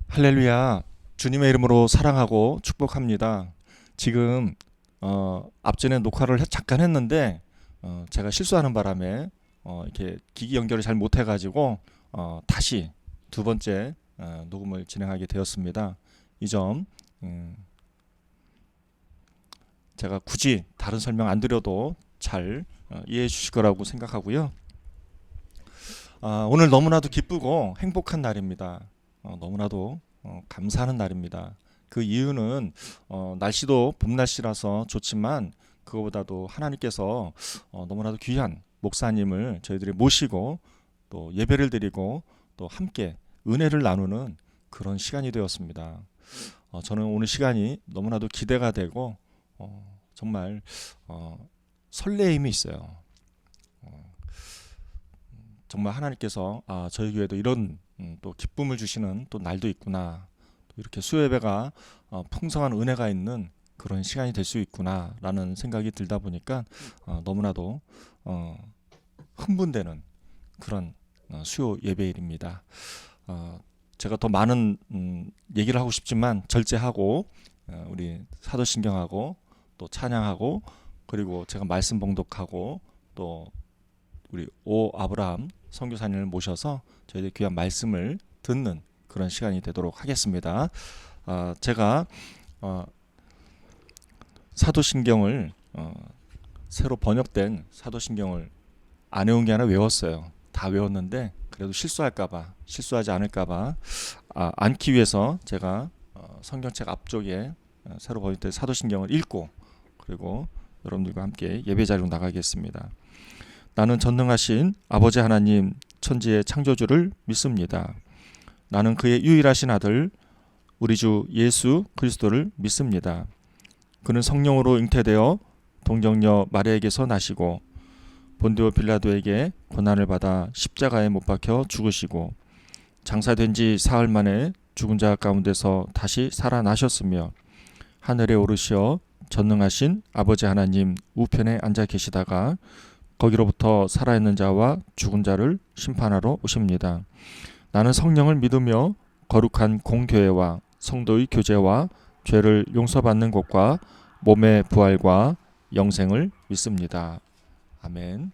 할렐루야. 주님의 이름으로 사랑하고 축복합니다. 지금 앞전에 녹화를 잠깐 했는데 제가 실수하는 바람에 이렇게 기기 연결을 잘 못해가지고 다시 두 번째 녹음을 진행하게 되었습니다. 이 점 제가 굳이 다른 설명 안 드려도 잘 이해해 주실 거라고 생각하고요. 오늘 너무나도 기쁘고 행복한 날입니다. 너무나도 감사하는 날입니다. 그 이유는 날씨도 봄 날씨라서 좋지만 그거보다도 하나님께서 너무나도 귀한 목사님을 저희들이 모시고 또 예배를 드리고 또 함께 은혜를 나누는 그런 시간이 되었습니다. 저는 오늘 시간이 너무나도 기대가 되고 정말 설레임이 있어요. 정말 하나님께서 저희 교회도 이런 또 기쁨을 주시는 또 날도 있구나. 또 이렇게 수요예배가 풍성한 은혜가 있는 그런 시간이 될 수 있구나라는 생각이 들다 보니까 너무나도 흥분되는 그런 수요 예배일입니다. 제가 더 많은 얘기를 하고 싶지만 절제하고 우리 사도신경하고 또 찬양하고 그리고 제가 말씀 봉독하고 또 우리 오 아브라함 선교사님을 모셔서 저희들 귀한 말씀을 듣는 그런 시간이 되도록 하겠습니다. 제가 사도신경을 새로 번역된 사도신경을 안 외운 게 아니라 외웠어요. 다 외웠는데 그래도 실수하지 않을까봐 않기 위해서 제가 성경책 앞쪽에 새로 번역된 사도신경을 읽고 그리고 여러분들과 함께 예배 자리로 나가겠습니다. 나는 전능하신 아버지 하나님 천지의 창조주를 믿습니다. 나는 그의 유일하신 아들 우리 주 예수 그리스도를 믿습니다. 그는 성령으로 잉태되어 동정녀 마리아에게서 나시고 본디오 빌라도에게 고난을 받아 십자가에 못 박혀 죽으시고 장사된 지 사흘 만에 죽은 자 가운데서 다시 살아나셨으며 하늘에 오르시어 전능하신 아버지 하나님 우편에 앉아 계시다가 거기로부터 살아있는 자와 죽은 자를 심판하러 오십니다. 나는 성령을 믿으며 거룩한 공교회와 성도의 교제와 죄를 용서받는 것과 몸의 부활과 영생을 믿습니다. 아멘.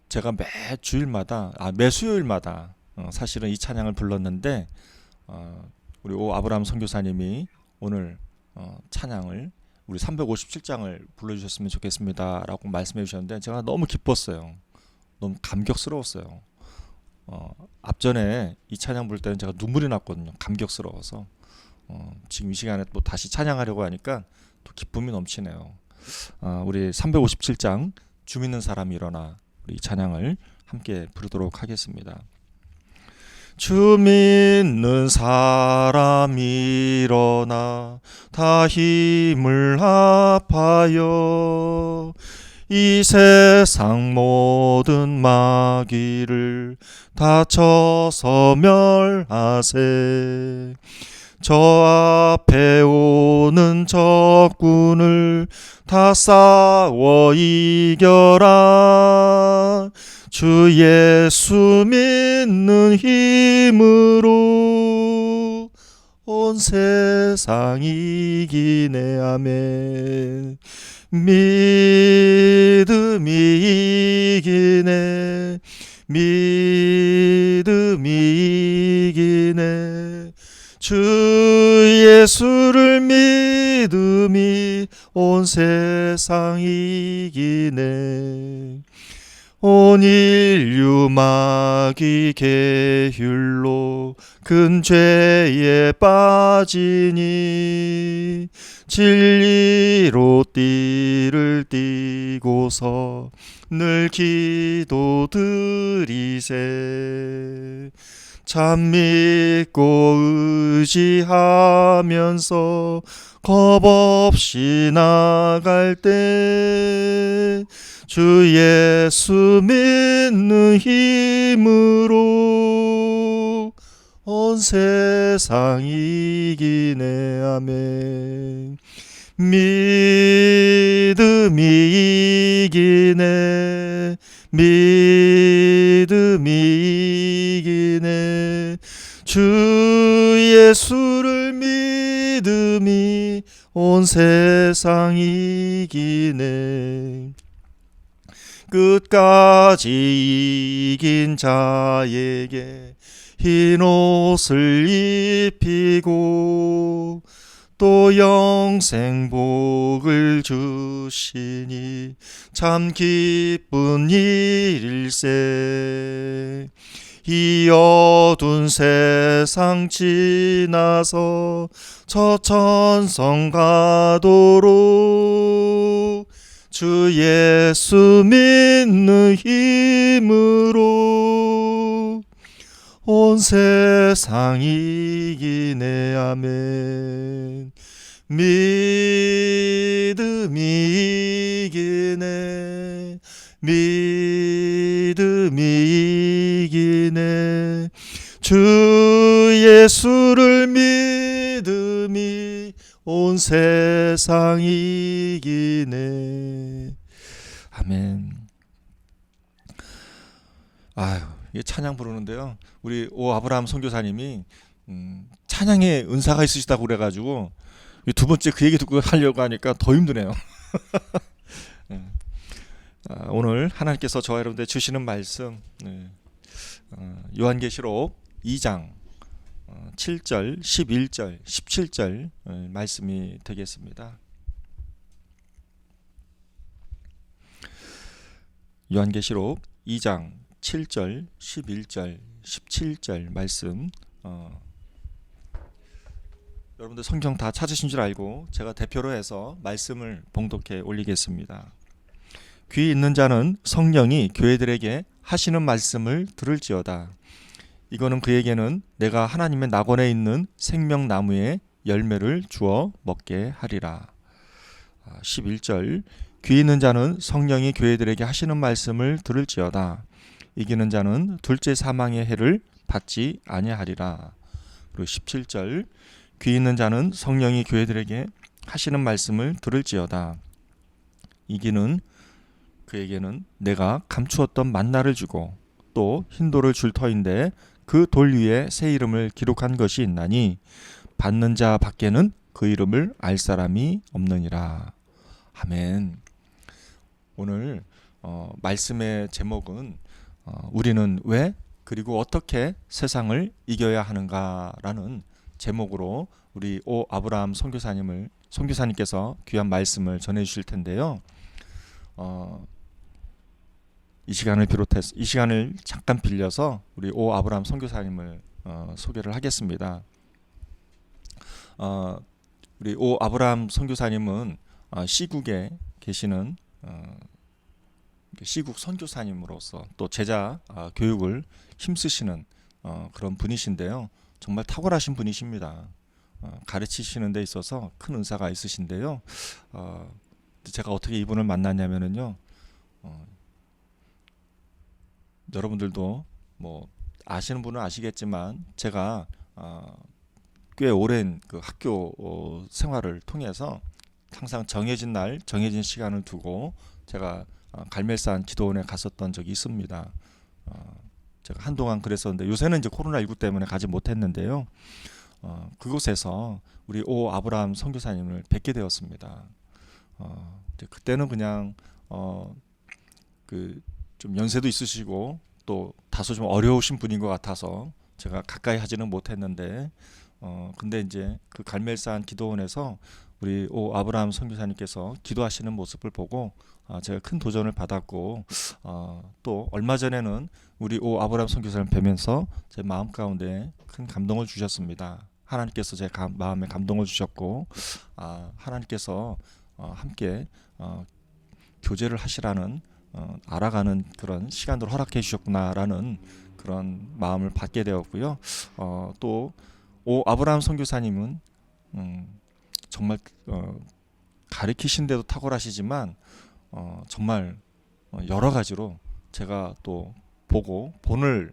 제가 매 수요일마다 사실은 이 찬양을 불렀는데 우리 오 아브라함 선교사님이 오늘 찬양을 우리 357장을 불러주셨으면 좋겠습니다 라고 말씀해 주셨는데 제가 너무 기뻤어요. 너무 감격스러웠어요. 앞전에 이 찬양 부를 때는 제가 눈물이 났거든요. 감격스러워서 지금 이 시간에 또 다시 찬양하려고 하니까 또 기쁨이 넘치네요. 우리 357장 주 믿는 사람이 일어나 우리 이 찬양을 함께 부르도록 하겠습니다. 주 믿는 사람 일어나 다 힘을 합하여 이 세상 모든 마귀를 다 쳐서 멸하세. 저 앞에 오는 적군을 다 싸워 이겨라. 주 예수 믿는 힘으로 온 세상 이기네. 아멘. 믿음이 이기네. 믿음이 이기네. 주 예수를 믿음이 온 세상 이기네. 온 인류 마귀 계율로 큰 죄에 빠지니 진리로 띠를 띠고서 늘 기도 드리세. 참 믿고 의지하면서 겁 없이 나갈 때 주 예수 믿는 힘으로 온 세상 이기네. 아멘. 믿음이 이기네. 믿음이 이기네. 주 예수를 믿음이 온 세상 이기네. 끝까지 이긴 자에게 흰 옷을 입히고 또 영생 복을 주시니 참 기쁜 일일세. 이 어두운 세상 지나서 저 천성 가도록 주 예수 믿는 힘으로 온 세상 이기네. 아멘. 믿음이 이기네. 믿음이 이기네. 주 예수를 믿음이 온 세상 이기네. 아멘. 아유, 이게 찬양 부르는데요. 우리 오 아브라함 선교사님이 찬양에 은사가 있으시다고 그래가지고 두 번째 그 얘기 듣고 하려고 하니까 더 힘드네요. 오늘 하나님께서 저와 여러분들 주시는 말씀, 요한계시록 2장 7절, 11절, 17절 말씀이 되겠습니다. 요한계시록 2장 7절, 11절, 17절 말씀. 여러분들 성경 다 찾으신 줄 알고 제가 대표로 해서 말씀을 봉독해 올리겠습니다. 귀 있는 자는 성령이 교회들에게 하시는 말씀을 들을지어다. 이거는 그에게는 내가 하나님의 낙원에 있는 생명나무의 열매를 주어 먹게 하리라. 11절 귀 있는 자는 성령이 교회들에게 하시는 말씀을 들을지어다. 이기는 자는 둘째 사망의 해를 받지 아니하리라. 그리고 17절 귀 있는 자는 성령이 교회들에게 하시는 말씀을 들을지어다. 이기는 그에게는 내가 감추었던 만나를 주고 또 흰돌을 줄 터인데 그 돌 위에 새 이름을 기록한 것이 있나니 받는 자 밖에는 그 이름을 알 사람이 없느니라. 아멘. 오늘 말씀의 제목은 우리는 왜 그리고 어떻게 세상을 이겨야 하는가라는 제목으로 우리 오 아브라함 선교사님께서 귀한 말씀을 전해 주실 텐데요. 이 시간을 잠깐 빌려서 우리 오 아브라함 선교사님을 소개를 하겠습니다. 우리 오 아브라함 선교사님은 시국에 계시는 시국 선교사님으로서 또 제자 교육을 힘쓰시는 그런 분이신데요. 정말 탁월하신 분이십니다. 가르치시는 데 있어서 큰 은사가 있으신데요. 제가 어떻게 이분을 만났냐면요. 여러분들도 뭐 아시는 분은 아시겠지만 제가 꽤 오랜 그 학교 생활을 통해서 항상 정해진 날, 정해진 시간을 두고 제가 갈멜산 기도원에 갔었던 적이 있습니다. 제가 한동안 그랬었는데 요새는 이제 코로나19 때문에 가지 못했는데요. 그곳에서 우리 오 아브라함 선교사님을 뵙게 되었습니다. 그때는 그냥 그 좀 연세도 있으시고 또 다소 좀 어려우신 분인 것 같아서 제가 가까이 하지는 못했는데 근데 이제 그 갈멜산 기도원에서 우리 오 아브라함 선교사님께서 기도하시는 모습을 보고 제가 큰 도전을 받았고 또 얼마 전에는 우리 오 아브라함 선교사님 뵈면서 제 마음 가운데 큰 감동을 주셨습니다. 하나님께서 제 마음에 감동을 주셨고 하나님께서 함께 교제를 하시라는 알아가는 그런 시간을 허락해 주셨구나라는 그런 마음을 받게 되었고요. 또 오 아브라함 선교사님은 정말 가르치신데도 탁월하시지만 정말 여러 가지로 제가 또 보고 본을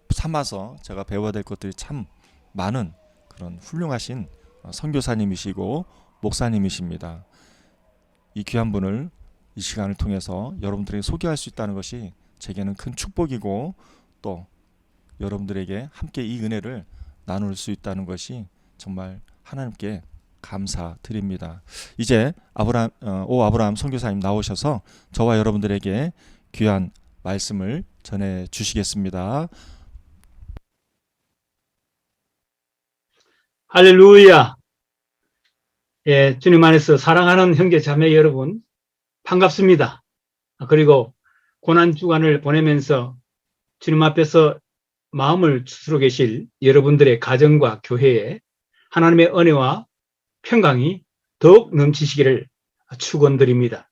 삼아서 제가 배워야 될 것들이 참 많은 그런 훌륭하신 선교사님이시고 목사님이십니다. 이 귀한 분을 이 시간을 통해서 여러분들에게 소개할 수 있다는 것이 제게는 큰 축복이고, 또 여러분들에게 함께 이 은혜를 나눌 수 있다는 것이 정말 하나님께 감사드립니다. 이제 오 아브라함 선교사님 나오셔서 저와 여러분들에게 귀한 말씀을 전해 주시겠습니다. 할렐루야. 예, 주님 안에서 사랑하는 형제 자매 여러분, 반갑습니다. 그리고 고난 주간을 보내면서 주님 앞에서 마음을 추스러 계실 여러분들의 가정과 교회에 하나님의 은혜와 평강이 더욱 넘치시기를 축원드립니다.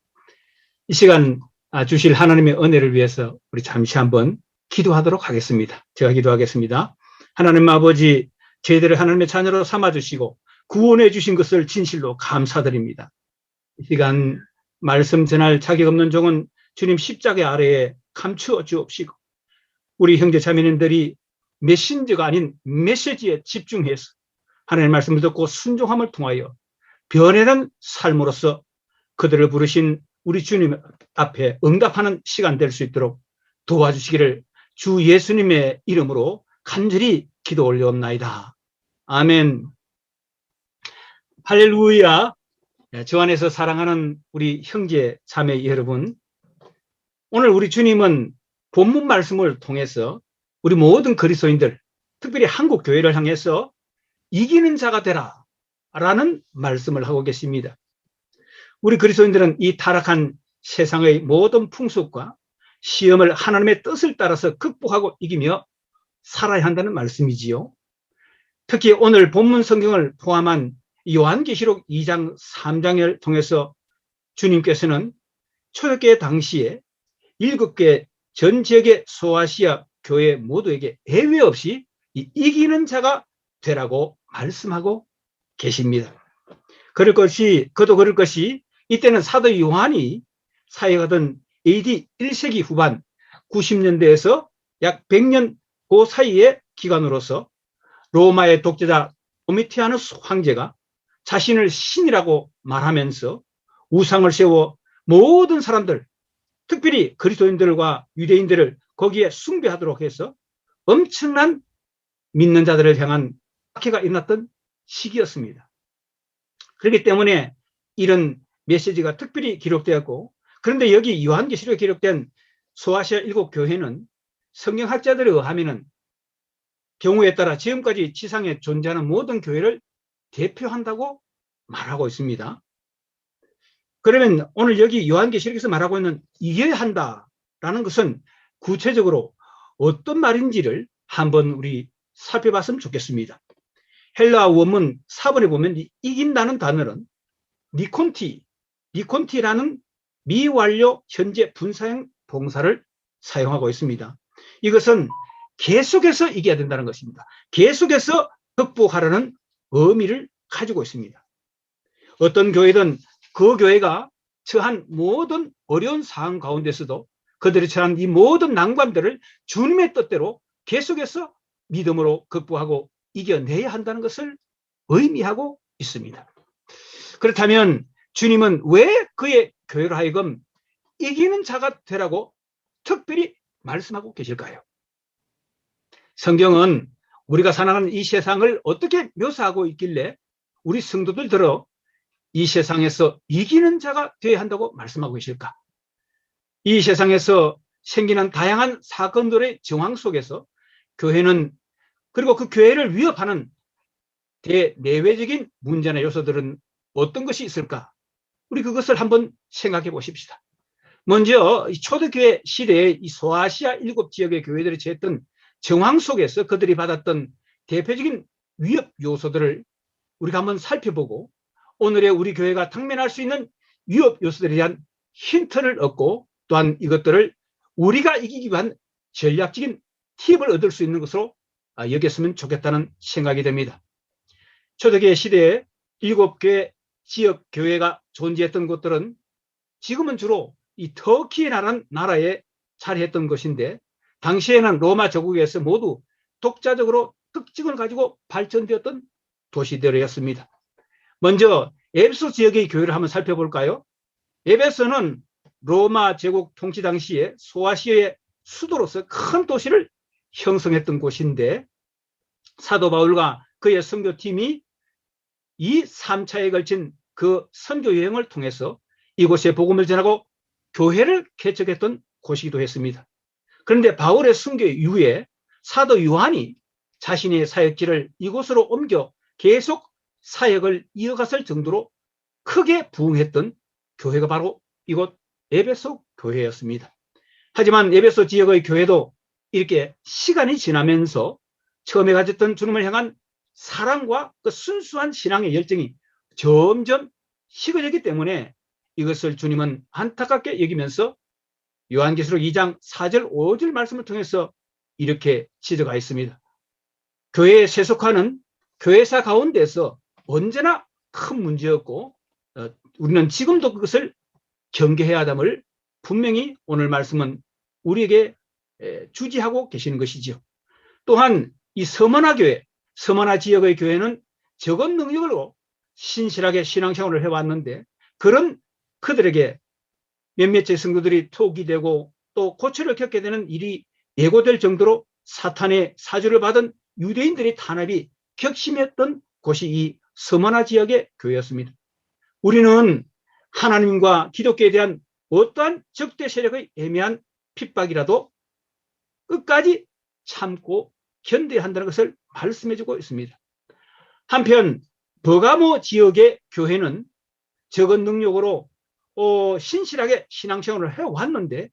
이 시간 주실 하나님의 은혜를 위해서 우리 잠시 한번 기도하도록 하겠습니다. 제가 기도하겠습니다. 하나님 아버지, 저희들을 하나님의 자녀로 삼아주시고 구원해 주신 것을 진실로 감사드립니다. 이 시간 말씀 전할 자격 없는 종은 주님 십자가 아래에 감추어 주옵시고, 우리 형제 자매님들이 메신저가 아닌 메시지에 집중해서 하나님의 말씀을 듣고 순종함을 통하여 변해는 삶으로서 그들을 부르신 우리 주님 앞에 응답하는 시간 될 수 있도록 도와주시기를 주 예수님의 이름으로 간절히 기도 올려옵나이다. 아멘. 할렐루야. 주 안에서 사랑하는 우리 형제 자매 여러분, 오늘 우리 주님은 본문 말씀을 통해서 우리 모든 그리스도인들, 특별히 한국 교회를 향해서 이기는 자가 되라 라는 말씀을 하고 계십니다. 우리 그리스도인들은 이 타락한 세상의 모든 풍습과 시험을 하나님의 뜻을 따라서 극복하고 이기며 살아야 한다는 말씀이지요. 특히 오늘 본문 성경을 포함한 요한계시록 2장 3장을 통해서 주님께서는 초대교회 당시에 7개 전 지역의 소아시아 교회 모두에게 예외 없이 이기는 자가 되라고 말씀하고 계십니다. 그도 그럴 것이 이때는 사도 요한이 사역하던 AD 1세기 후반 90년대에서 약 100년 그 사이의 기간으로서 로마의 독재자 도미티아누스 황제가 자신을 신이라고 말하면서 우상을 세워 모든 사람들, 특별히 그리스도인들과 유대인들을 거기에 숭배하도록 해서 엄청난 믿는 자들을 향한 박해가 일어났던 시기였습니다. 그렇기 때문에 이런 메시지가 특별히 기록되었고, 그런데 여기 요한계시록에 기록된 소아시아 7교회는 성경학자들에 의하면 경우에 따라 지금까지 지상에 존재하는 모든 교회를 대표한다고 말하고 있습니다. 그러면 오늘 여기 요한계시록에서 말하고 있는 이겨야 한다라는 것은 구체적으로 어떤 말인지를 한번 우리 살펴봤으면 좋겠습니다. 헬라어 원문 사본에 보면 이긴다는 단어는 니콘티라는 미완료 현재 분사형 동사를 사용하고 있습니다. 이것은 계속해서 이겨야 된다는 것입니다. 계속해서 극복하라는 의미를 가지고 있습니다. 어떤 교회든 그 교회가 처한 모든 어려운 상황 가운데서도 그들이 처한 이 모든 난관들을 주님의 뜻대로 계속해서 믿음으로 극복하고 이겨내야 한다는 것을 의미하고 있습니다. 그렇다면 주님은 왜 그의 교회로 하여금 이기는 자가 되라고 특별히 말씀하고 계실까요? 성경은 우리가 살아가는 이 세상을 어떻게 묘사하고 있길래 우리 성도들들어 이 세상에서 이기는 자가 되어야 한다고 말씀하고 계실까? 이 세상에서 생기는 다양한 사건들의 정황 속에서 교회는, 그리고 그 교회를 위협하는 대내외적인 문제나 요소들은 어떤 것이 있을까? 우리 그것을 한번 생각해 보십시다. 먼저 초대교회 시대의 이 소아시아 7지역의 교회들이 처했던 정황 속에서 그들이 받았던 대표적인 위협 요소들을 우리가 한번 살펴보고, 오늘의 우리 교회가 당면할 수 있는 위협 요소들에 대한 힌트를 얻고, 또한 이것들을 우리가 이기기 위한 전략적인 팁을 얻을 수 있는 것으로 여겼으면 좋겠다는 생각이 됩니다. 초대교회 시대에 7개 지역 교회가 존재했던 곳들은 지금은 주로 이 터키라는 나라에 자리했던 것인데, 당시에는 로마 제국에서 모두 독자적으로 특징을 가지고 발전되었던 도시들이었습니다. 먼저 에베소 지역의 교회를 한번 살펴볼까요? 에베소는 로마 제국 통치 당시에 소아시아의 수도로서 큰 도시를 형성했던 곳인데 사도 바울과 그의 선교팀이 이 3차에 걸친 그 선교 여행을 통해서 이곳에 복음을 전하고 교회를 개척했던 곳이기도 했습니다. 그런데 바울의 선교 이후에 사도 요한이 자신의 사역지를 이곳으로 옮겨 계속 사역을 이어갔을 정도로 크게 부흥했던 교회가 바로 이곳 에베소 교회였습니다. 하지만 에베소 지역의 교회도 이렇게 시간이 지나면서 처음에 가졌던 주님을 향한 사랑과 그 순수한 신앙의 열정이 점점 식어졌기 때문에 이것을 주님은 안타깝게 여기면서 요한계시록 2장 4절 5절 말씀을 통해서 이렇게 지적하여 있습니다. 교회에 세속화는 교회사 가운데서 언제나 큰 문제였고 우리는 지금도 그것을 경계해야 함을 분명히 오늘 말씀은 우리에게 주지하고 계시는 것이죠. 또한 이 서머나 교회, 서머나 지역의 교회는 적은 능력으로 신실하게 신앙생활을 해왔는데 그런 그들에게 몇몇의 성도들이 토기되고 또 고초를 겪게 되는 일이 예고될 정도로 사탄의 사주를 받은 유대인들의 탄압이 격심했던 곳이 이 서머나 지역의 교회였습니다. 우리는 하나님과 기독교에 대한 어떠한 적대 세력의 애매한 핍박이라도 끝까지 참고 견뎌야 한다는 것을 말씀해주고 있습니다. 한편 버가모 지역의 교회는 적은 능력으로 신실하게 신앙생활을 해왔는데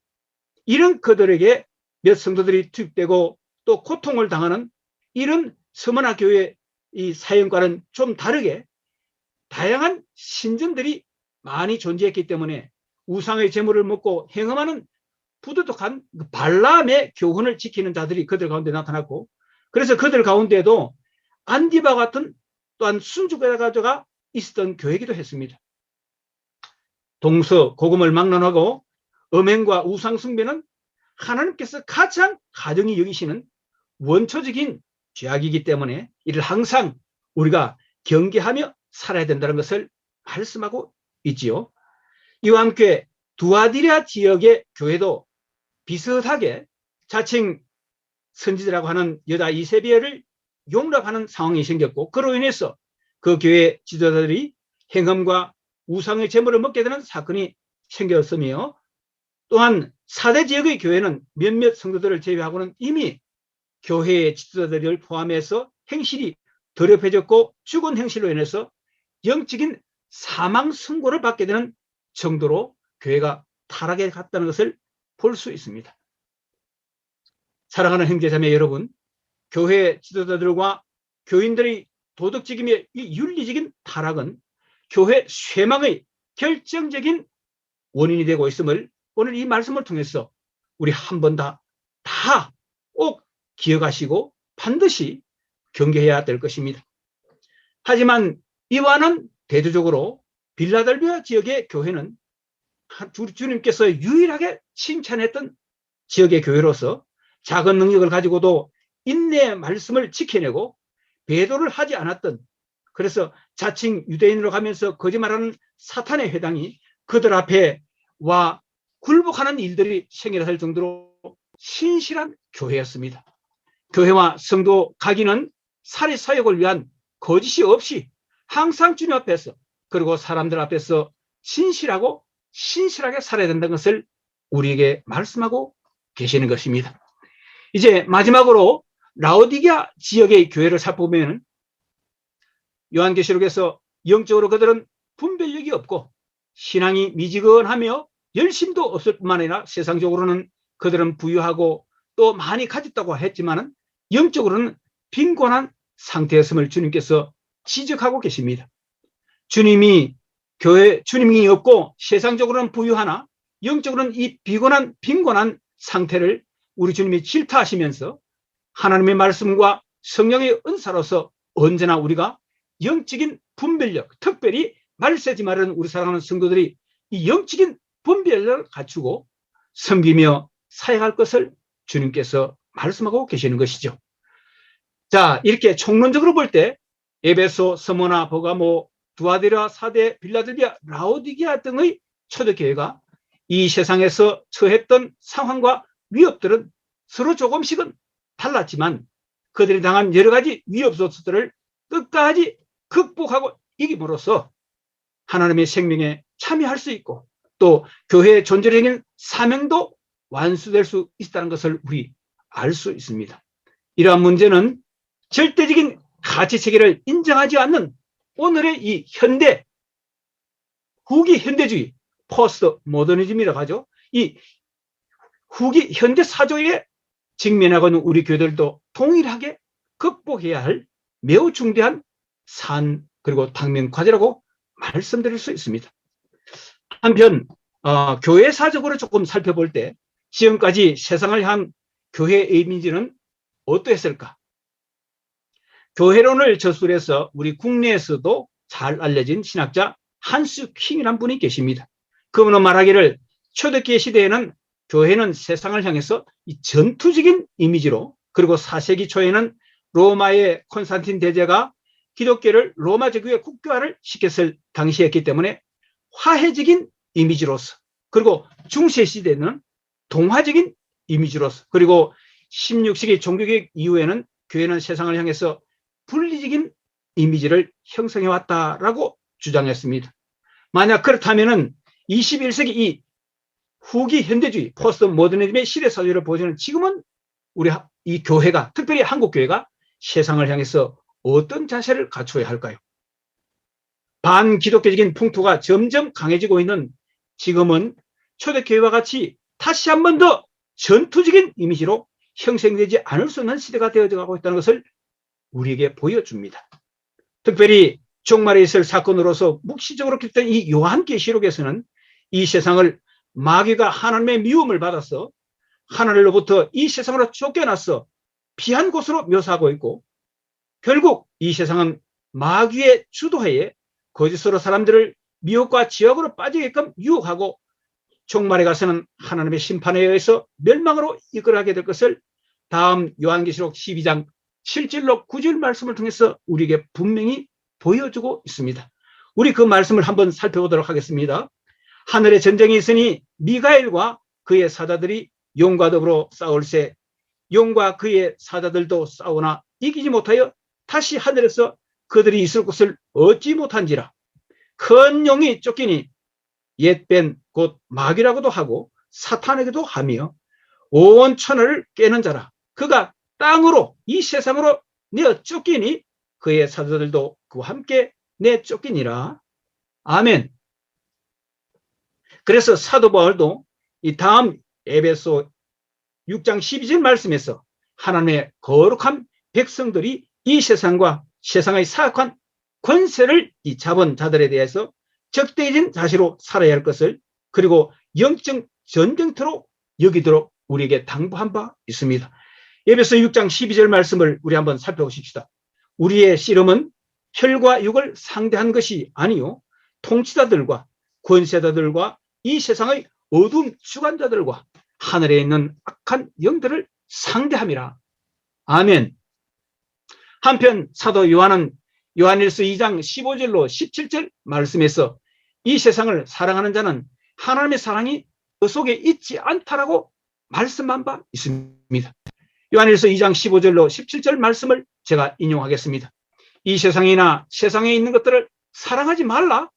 이런 그들에게 몇 성도들이 투입되고 또 고통을 당하는 이런 서머나 교회의 이 사연과는 좀 다르게 다양한 신전들이 많이 존재했기 때문에 우상의 제물을 먹고 행음하는 부도덕한 발람의 교훈을 지키는 자들이 그들 가운데 나타났고 그래서 그들 가운데도 안디바 같은 또한 순주가자가 있었던 교회이기도 했습니다. 동서 고금을 막론하고 음행과 우상 숭배는 하나님께서 가장 가증히 여기시는 원초적인 죄악이기 때문에 이를 항상 우리가 경계하며 살아야 된다는 것을 말씀하고 있지요. 이와 함께 두아디라 지역의 교회도 비슷하게 자칭 선지자라고 하는 여자 이세벨을 용납하는 상황이 생겼고 그로 인해서 그 교회 지도자들이 행음과 우상의 제물을 먹게 되는 사건이 생겼으며 또한 사대 지역의 교회는 몇몇 성도들을 제외하고는 이미 교회의 지도자들을 포함해서 행실이 더럽혀졌고 죽은 행실로 인해서 영적인 사망 선고를 받게 되는 정도로 교회가 타락해 갔다는 것을 볼 수 있습니다. 사랑하는 형제자매 여러분, 교회 지도자들과 교인들의 도덕적이며 윤리적인 타락은 교회 쇠망의 결정적인 원인이 되고 있음을 오늘 이 말씀을 통해서 우리 한 번 다 꼭 기억하시고 반드시 경계해야 될 것입니다. 하지만 이와는 대조적으로 빌라델비아 지역의 교회는 주님께서 유일하게 칭찬했던 지역의 교회로서 작은 능력을 가지고도 인내의 말씀을 지켜내고 배도를 하지 않았던 그래서 자칭 유대인으로 가면서 거짓말하는 사탄의 회당이 그들 앞에 와 굴복하는 일들이 생겨날 정도로 신실한 교회였습니다. 교회와 성도 각인은 사리 사역을 위한 거짓이 없이 항상 주님 앞에서 그리고 사람들 앞에서 신실하고 신실하게 살아야 된다는 것을 우리에게 말씀하고 계시는 것입니다. 이제 마지막으로 라오디게아 지역의 교회를 살펴보면 요한계시록에서 영적으로 그들은 분별력이 없고 신앙이 미지근하며 열심도 없을 뿐만 아니라 세상적으로는 그들은 부유하고 또 많이 가졌다고 했지만 영적으로는 빈곤한 상태였음을 주님께서 지적하고 계십니다. 주님이 없고 세상적으로는 부유하나 영적으로는 이 빈곤한 상태를 우리 주님이 질타하시면서 하나님의 말씀과 성령의 은사로서 언제나 우리가 영적인 분별력, 특별히 말세지 말은 우리 사랑하는 성도들이 이 영적인 분별력을 갖추고 섬기며 사역할 것을 주님께서 말씀하고 계시는 것이죠. 자, 이렇게 총론적으로 볼 때 에베소, 서머나, 버가모, 두아디라, 사대, 빌라델비아, 라오디게아 등의 초대교회가 이 세상에서 처했던 상황과 위협들은 서로 조금씩은 달랐지만 그들이 당한 여러 가지 위협 소스들을 끝까지 극복하고 이김으로써 하나님의 생명에 참여할 수 있고 또 교회의 존재적인 사명도 완수될 수 있다는 것을 우리 알 수 있습니다. 이러한 문제는 절대적인 가치 체계를 인정하지 않는 오늘의 이 현대 후기 현대주의 포스트 모더니즘이라고 하죠. 이 후기 현대 사조에 직면하고 있는 우리 교회들도 동일하게 극복해야 할 매우 중대한 산 그리고 당면 과제라고 말씀드릴 수 있습니다. 한편 교회사적으로 조금 살펴볼 때 지금까지 세상을 향한 교회의 이미지는 어떠했을까? 교회론을 저술해서 우리 국내에서도 잘 알려진 신학자 한스 킹이라는 분이 계십니다. 그분은 말하기를 초대교회 시대에는 교회는 세상을 향해서 이 전투적인 이미지로 그리고 4세기 초에는 로마의 콘스탄틴 대제가 기독교를 로마 제국의 국교화를 시켰을 당시였기 때문에 화해적인 이미지로서 그리고 중세시대는 동화적인 이미지로서 그리고 16세기 종교개혁 이후에는 교회는 세상을 향해서 분리적인 이미지를 형성해왔다라고 주장했습니다. 만약 그렇다면은 21세기 이 후기 현대주의 포스트 모더니즘의 시대 사조를 보시는 지금은 우리 이 교회가 특별히 한국 교회가 세상을 향해서 어떤 자세를 갖춰야 할까요? 반기독교적인 풍토가 점점 강해지고 있는 지금은 초대교회와 같이 다시 한 번 더 전투적인 이미지로 형성되지 않을 수 없는 시대가 되어져 가고 있다는 것을 우리에게 보여줍니다. 특별히 종말에 있을 사건으로서 묵시적으로 기록된 이 요한계시록에서는 이 세상을 마귀가 하나님의 미움을 받아서 하늘로부터 이 세상으로 쫓겨나서 피한 곳으로 묘사하고 있고 결국 이 세상은 마귀의 주도하에 거짓으로 사람들을 미혹과 지옥으로 빠지게끔 유혹하고 종말에 가서는 하나님의 심판에 의해서 멸망으로 이끌어가게 될 것을 다음 요한계시록 12장 7절로 9절 말씀을 통해서 우리에게 분명히 보여주고 있습니다. 우리 그 말씀을 한번 살펴보도록 하겠습니다. 하늘에 전쟁이 있으니 미가엘과 그의 사자들이 용과 더불어 싸울세 용과 그의 사자들도 싸우나 이기지 못하여 다시 하늘에서 그들이 있을 곳을 얻지 못한지라. 큰 용이 쫓기니 옛벤 곧 마귀라고도 하고 사탄에게도 하며 온 천하를 깨는 자라. 그가 땅으로 이 세상으로 내어 쫓기니 그의 사자들도 그와 함께 내 쫓기니라. 아멘. 그래서 사도 바울도 이 다음 에베소 6장 12절 말씀에서 하나님의 거룩한 백성들이 이 세상과 세상의 사악한 권세를 이 잡은 자들에 대해서 적대적인 자세로 살아야 할 것을 그리고 영적 전쟁터로 여기도록 우리에게 당부한 바 있습니다. 에베소 6장 12절 말씀을 우리 한번 살펴보십시다. 우리의 씨름은 혈과 육을 상대한 것이 아니요 통치자들과 권세자들과 이 세상의 어두운 주관자들과 하늘에 있는 악한 영들을 상대함이라. 아멘. 한편 사도 요한은 요한일서 2장 15절로 17절 말씀에서 이 세상을 사랑하는 자는 하나님의 사랑이 그 속에 있지 않다라고 말씀한 바 있습니다. 요한일서 2장 15절로 17절 말씀을 제가 인용하겠습니다. 이 세상이나 세상에 있는 것들을 사랑하지 말라.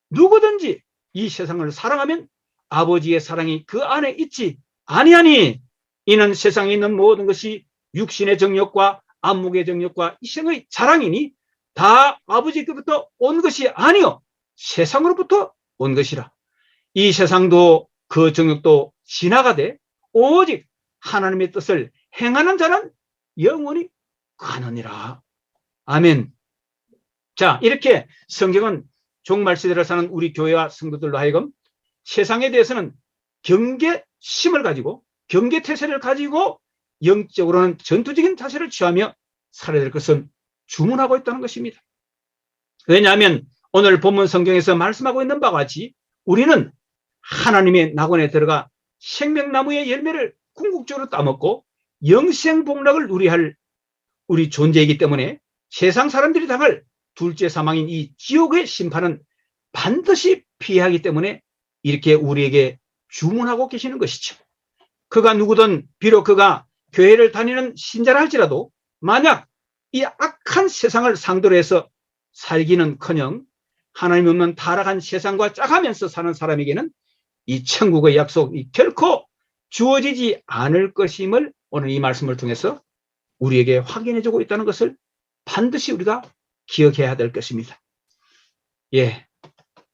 누구든지 이 세상을 사랑하면 아버지의 사랑이 그 안에 있지 아니하니 이는 세상에 있는 모든 것이 육신의 정욕과 안목의 정욕과 이 생의 자랑이니 다 아버지께부터 온 것이 아니요 세상으로부터 온 것이라. 이 세상도 그 정욕도 지나가되 오직 하나님의 뜻을 행하는 자는 영원히 가느니라. 아멘. 자, 이렇게 성경은 종말 시대를 사는 우리 교회와 성도들로 하여금 세상에 대해서는 경계심을 가지고 경계태세를 가지고 영적으로는 전투적인 자세를 취하며 살아야 될 것은 주문하고 있다는 것입니다. 왜냐하면 오늘 본문 성경에서 말씀하고 있는 바와 같이 우리는 하나님의 낙원에 들어가 생명나무의 열매를 궁극적으로 따먹고 영생복락을 누리할 우리 존재이기 때문에 세상 사람들이 당할 둘째 사망인 이 지옥의 심판은 반드시 피하기 때문에 이렇게 우리에게 주문하고 계시는 것이죠. 그가 누구든 비록 그가 교회를 다니는 신자라 할지라도 만약 이 악한 세상을 상대로 해서 살기는커녕 하나님 없는 타락한 세상과 짜가면서 사는 사람에게는 이 천국의 약속이 결코 주어지지 않을 것임을 오늘 이 말씀을 통해서 우리에게 확인해주고 있다는 것을 반드시 우리가 기억해야 될 것입니다. 예,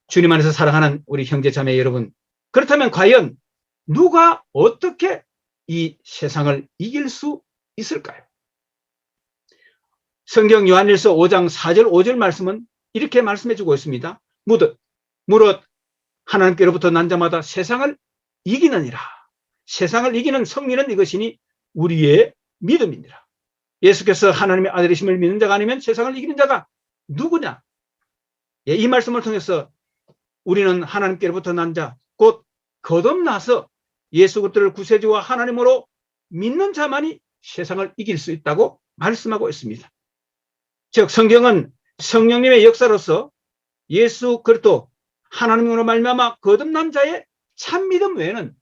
주님 안에서 사랑하는 우리 형제자매 여러분, 그렇다면 과연 누가 어떻게 이 세상을 이길 수 있을까요? 성경 요한일서 5장 4절 5절 말씀은 이렇게 말씀해주고 있습니다. 무릇 하나님께로부터 난 자마다 세상을 이기느니라. 세상을 이기는 승리는 이것이니 우리의 믿음이니라. 예수께서 하나님의 아들이심을 믿는 자가 아니면 세상을 이기는 자가 누구냐? 예, 이 말씀을 통해서 우리는 하나님께로부터 난 자, 곧 거듭나서 예수 그리스도를 구세주와 하나님으로 믿는 자만이 세상을 이길 수 있다고 말씀하고 있습니다. 즉 성경은 성령님의 역사로서 예수 그리스도 하나님으로 말미암아 거듭난 자의 참 믿음 외에는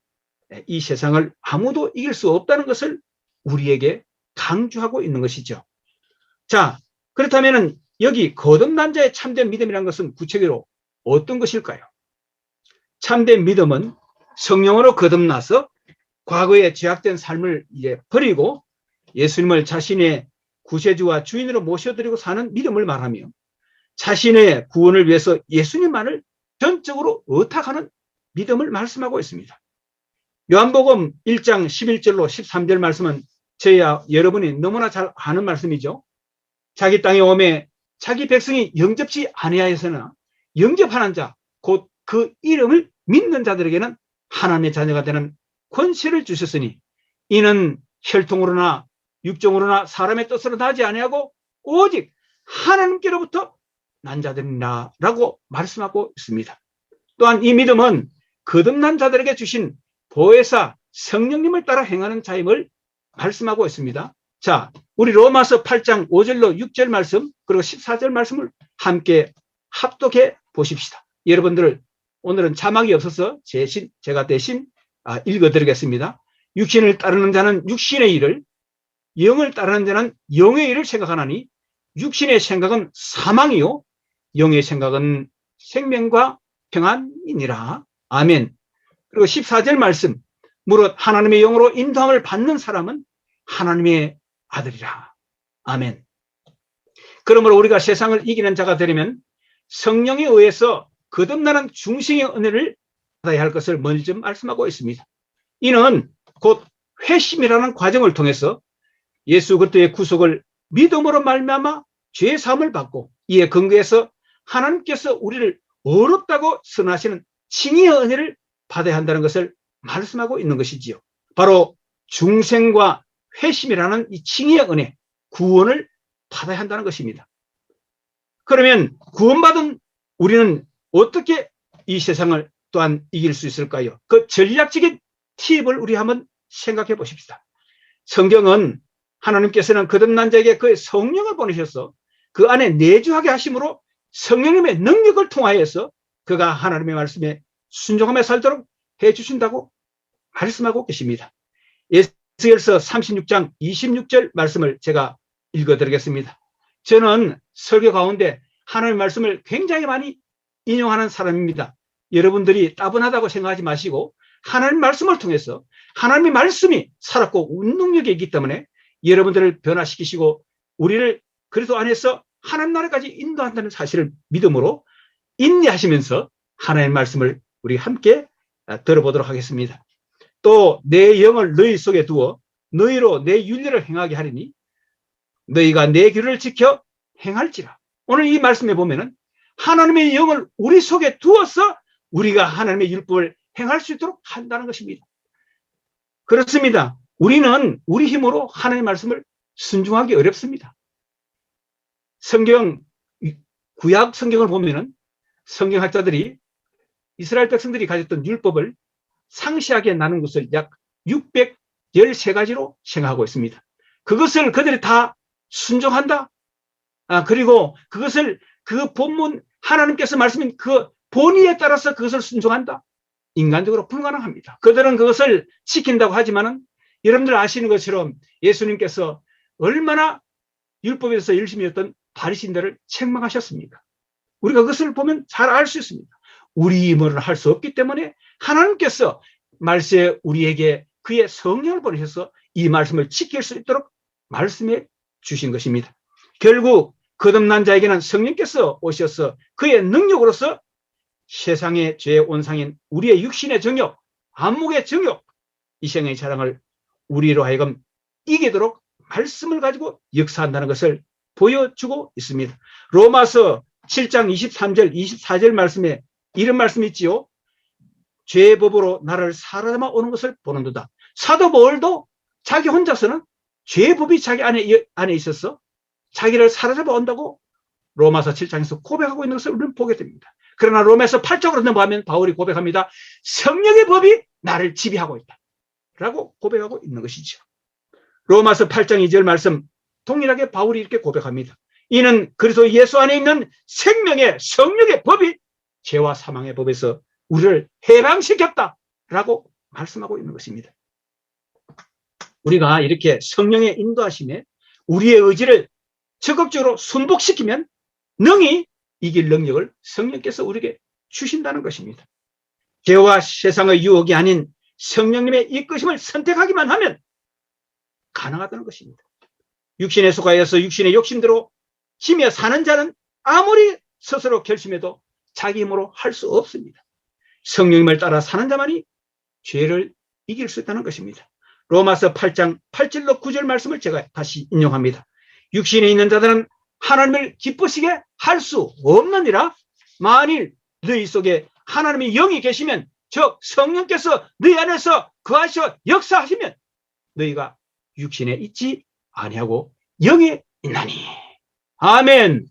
이 세상을 아무도 이길 수 없다는 것을 우리에게 강조하고 있는 것이죠. 자, 그렇다면 여기 거듭난 자의 참된 믿음이라는 것은 구체적으로 어떤 것일까요? 참된 믿음은 성령으로 거듭나서 과거의 죄악된 삶을 이제 버리고 예수님을 자신의 구세주와 주인으로 모셔드리고 사는 믿음을 말하며 자신의 구원을 위해서 예수님만을 전적으로 의탁하는 믿음을 말씀하고 있습니다. 요한복음 1장 11절로 13절 말씀은 저희야 여러분이 너무나 잘 아는 말씀이죠. 자기 땅에 오매 자기 백성이 영접지 아니하여서나 영접하는 자, 곧 그 이름을 믿는 자들에게는 하나님의 자녀가 되는 권세를 주셨으니 이는 혈통으로나 육정으로나 사람의 뜻으로 나지 아니하고 오직 하나님께로부터 난 자들이라 라고 말씀하고 있습니다. 또한 이 믿음은 거듭난 자들에게 주신 보혜사 성령님을 따라 행하는 자임을 말씀하고 있습니다. 자, 우리 로마서 8장 5절로 6절 말씀 그리고 14절 말씀을 함께 합독해 보십시다. 여러분들 오늘은 자막이 없어서 제가 대신 읽어드리겠습니다. 육신을 따르는 자는 육신의 일을, 영을 따르는 자는 영의 일을 생각하나니 육신의 생각은 사망이요 영의 생각은 생명과 평안이니라. 아멘. 그리고 14절 말씀, 무릇 하나님의 영으로 인도함을 받는 사람은 하나님의 아들이라. 아멘. 그러므로 우리가 세상을 이기는 자가 되려면 성령에 의해서 거듭나는 중생의 은혜를 받아야 할 것을 먼저 말씀하고 있습니다. 이는 곧 회심이라는 과정을 통해서 예수 그리스도의 구속을 믿음으로 말미암아 죄 사함을 받고 이에 근거해서 하나님께서 우리를 어렵다고 선하시는 칭의의 은혜를 받아야 한다는 것을 말씀하고 있는 것이지요. 바로 중생과 회심이라는 이 칭의의 은혜, 구원을 받아야 한다는 것입니다. 그러면 구원받은 우리는 어떻게 이 세상을 또한 이길 수 있을까요? 그 전략적인 팁을 우리 한번 생각해 보십시다. 성경은 하나님께서는 거듭난 자에게 그의 성령을 보내셔서 그 안에 내주하게 하심으로 성령님의 능력을 통하여서 그가 하나님의 말씀에 순종하며 살도록 해주신다고 말씀하고 계십니다. 에스겔서 36장 26절 말씀을 제가 읽어드리겠습니다. 저는 설교 가운데 하나님의 말씀을 굉장히 많이 인용하는 사람입니다. 여러분들이 따분하다고 생각하지 마시고 하나님의 말씀을 통해서 하나님의 말씀이 살았고 운동력이 있기 때문에 여러분들을 변화시키시고 우리를 그리스도 안에서 하나님 나라까지 인도한다는 사실을 믿음으로 인내하시면서 하나님의 말씀을 우리 함께 들어보도록 하겠습니다. 또 내 영을 너희 속에 두어 너희로 내 윤례를 행하게 하리니 너희가 내 규례를 지켜 행할지라. 오늘 이 말씀에 보면은 하나님의 영을 우리 속에 두어서 우리가 하나님의 율법을 행할 수 있도록 한다는 것입니다. 그렇습니다. 우리는 우리 힘으로 하나님의 말씀을 순종하기 어렵습니다. 구약 성경을 보면은 성경학자들이 이스라엘 백성들이 가졌던 율법을 상세하게 나눈 것을 약 613가지로 생각하고 있습니다. 그것을 그들이 다 순종한다. 그리고 그것을 그 본문 하나님께서 말씀인 그 본의에 따라서 그것을 순종한다. 인간적으로 불가능합니다. 그들은 그것을 지킨다고 하지만은 여러분들 아시는 것처럼 예수님께서 얼마나 율법에서 열심히 했던 바리새인들을 책망하셨습니까? 우리가 그것을 보면 잘 알 수 있습니다. 우리 힘으로는 할 수 없기 때문에 하나님께서 말세에 우리에게 그의 성령을 보내셔서 이 말씀을 지킬 수 있도록 말씀해 주신 것입니다. 결국 거듭난 자에게는 성령께서 오셔서 그의 능력으로서 세상의 죄의 온상인 우리의 육신의 정욕, 안목의 정욕, 이 생의 자랑을 우리로 하여금 이기도록 말씀을 가지고 역사한다는 것을 보여주고 있습니다. 로마서 7장 23절, 24절 말씀에 이런 말씀이 있지요. 죄의 법으로 나를 사로잡아 오는 것을 보는도다. 사도 바울도 자기 혼자서는 죄의 법이 자기 안에 있어서 자기를 사로잡아 온다고 로마서 7장에서 고백하고 있는 것을 우리는 보게 됩니다. 그러나 로마서 8장으로 넘어가면 바울이 고백합니다. 성령의 법이 나를 지배하고 있다. 라고 고백하고 있는 것이죠. 로마서 8장 2절 말씀 동일하게 바울이 이렇게 고백합니다. 이는 그리스도 예수 안에 있는 생명의 성령의 법이 죄와 사망의 법에서 우리를 해방시켰다. 라고 말씀하고 있는 것입니다. 우리가 이렇게 성령의 인도하심에 우리의 의지를 적극적으로 순복시키면 능히 이길 능력을 성령께서 우리에게 주신다는 것입니다. 죄와 세상의 유혹이 아닌 성령님의 이끄심을 선택하기만 하면 가능하다는 것입니다. 육신에 속하여서 육신의 욕심대로 힘에 사는 자는 아무리 스스로 결심해도 자기 힘으로 할 수 없습니다. 성령님을 따라 사는 자만이 죄를 이길 수 있다는 것입니다. 로마서 8장 8절로 9절 말씀을 제가 다시 인용합니다. 육신에 있는 자들은 하나님을 기쁘시게 할 수 없느니라. 만일 너희 속에 하나님의 영이 계시면 즉 성령께서 너희 안에서 거하셔 역사하시면 너희가 육신에 있지 아니하고 영에 있나니. 아멘.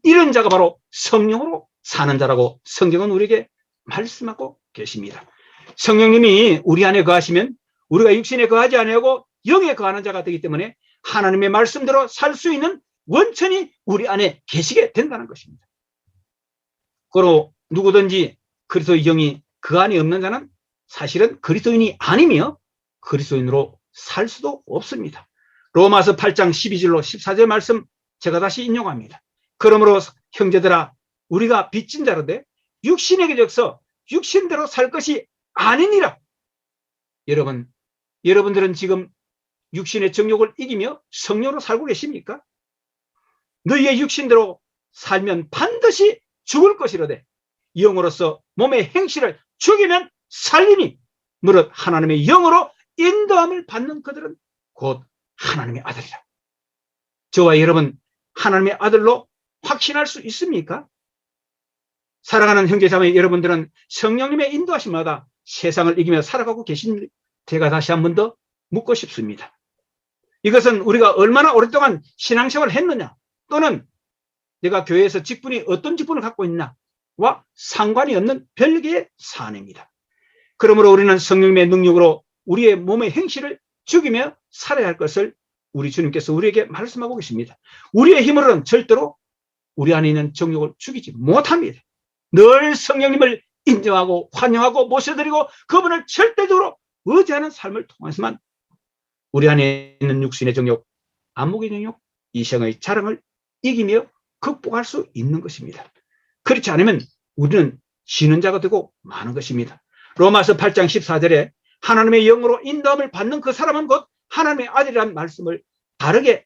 이런 자가 바로 성령으로 사는 자라고 성경은 우리에게 말씀하고 계십니다. 성령님이 우리 안에 거하시면 우리가 육신에 거하지 아니하고 영에 거하는 자가 되기 때문에 하나님의 말씀대로 살 수 있는 원천이 우리 안에 계시게 된다는 것입니다. 그리고 누구든지 그리스도의 영이 그 안에 없는 자는 사실은 그리스도인이 아니며 그리스도인으로 살 수도 없습니다. 로마서 8장 12절로 14절 말씀 제가 다시 인용합니다. 그러므로 형제들아 우리가 빚진 자로되 육신에게 적서 육신대로 살 것이 아니니라. 여러분들은 지금 육신의 정욕을 이기며 성령으로 살고 계십니까? 너희의 육신대로 살면 반드시 죽을 것이로되 영으로서 몸의 행실을 죽이면 살리니 무릇 하나님의 영으로 인도함을 받는 그들은 곧 하나님의 아들이라. 저와 여러분 하나님의 아들로 확신할 수 있습니까? 사랑하는 형제자매 여러분들은 성령님의 인도하심마다 세상을 이기며 살아가고 계십니까? 제가 다시 한 번 더 묻고 싶습니다. 이것은 우리가 얼마나 오랫동안 신앙생활을 했느냐 또는 내가 교회에서 직분이 어떤 직분을 갖고 있나와 상관이 없는 별개의 사안입니다. 그러므로 우리는 성령님의 능력으로 우리의 몸의 행실을 죽이며 살아야 할 것을 우리 주님께서 우리에게 말씀하고 계십니다. 우리의 힘으로는 절대로 우리 안에 있는 정욕을 죽이지 못합니다. 늘 성령님을 인정하고 환영하고 모셔드리고 그분을 절대적으로 의지하는 삶을 통해서만 우리 안에 있는 육신의 정욕, 안목의 정욕, 이생의 자랑을 이기며 극복할 수 있는 것입니다. 그렇지 않으면 우리는 지는 자가 되고 마는 것입니다. 로마서 8장 14절에 하나님의 영으로 인도함을 받는 그 사람은 곧 하나님의 아들이라는 말씀을 다르게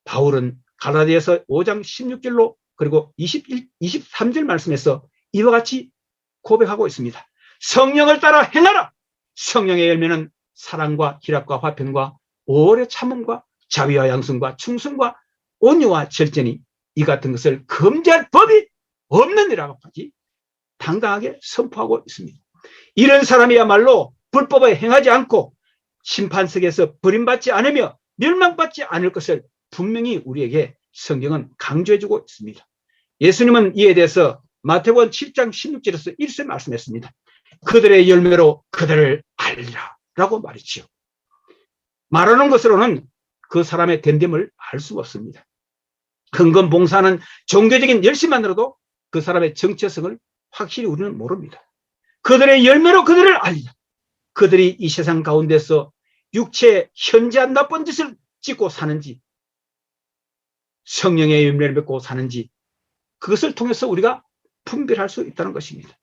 바울은 갈라디아서 5장 16절로 그리고 23절 말씀에서 이와 같이 고백하고 있습니다. 성령을 따라 행하라. 성령의 열매는 사랑과 희락과 화평과 오래 참음과 자비와 양성과 충성과 온유와 절제니 이 같은 것을 금지할 법이 없느니라고 하지 당당하게 선포하고 있습니다. 이런 사람이야말로 불법에 행하지 않고 심판석에서 버림받지 않으며 멸망받지 않을 것을 분명히 우리에게 성경은 강조해주고 있습니다. 예수님은 이에 대해서 마태복음 7장 16절에서 이렇게 말씀했습니다. 그들의 열매로 그들을 알리라 라고 말했지요. 말하는 것으로는 그 사람의 됨됨을 알 수가 없습니다. 헌금 봉사는 종교적인 열심만으로도 그 사람의 정체성을 확실히 우리는 모릅니다. 그들의 열매로 그들을 알리라. 그들이 이 세상 가운데서 육체의 현재한 나쁜 짓을 짓고 사는지 성령의 열매를 맺고 사는지 그것을 통해서 우리가 분별할 수 있다는 것입니다.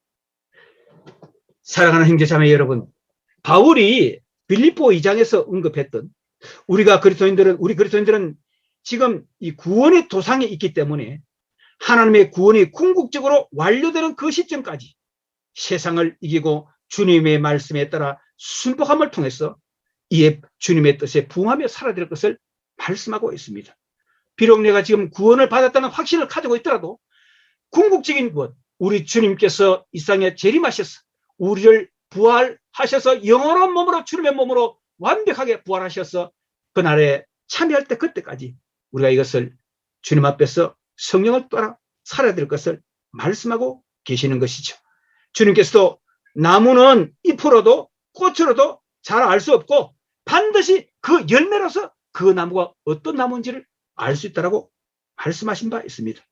사랑하는 형제자매 여러분, 바울이 빌립보 2장에서 언급했던 우리 그리스도인들은 지금 이 구원의 도상에 있기 때문에 하나님의 구원이 궁극적으로 완료되는 그 시점까지 세상을 이기고 주님의 말씀에 따라 순복함을 통해서 이에 주님의 뜻에 부응하며 살아야 될 것을 말씀하고 있습니다. 비록 내가 지금 구원을 받았다는 확신을 가지고 있더라도 궁극적인 구원, 우리 주님께서 이 땅에 재림하셔서 우리를 부활하셔서 영원한 몸으로 주님의 몸으로 완벽하게 부활하셔서 그날에 참여할 때 그때까지 우리가 이것을 주님 앞에서 성령을 따라 살아야 될 것을 말씀하고 계시는 것이죠. 주님께서도 나무는 잎으로도 꽃으로도 잘 알 수 없고 반드시 그 열매로서 그 나무가 어떤 나무인지를 알 수 있다고 말씀하신 바 있습니다.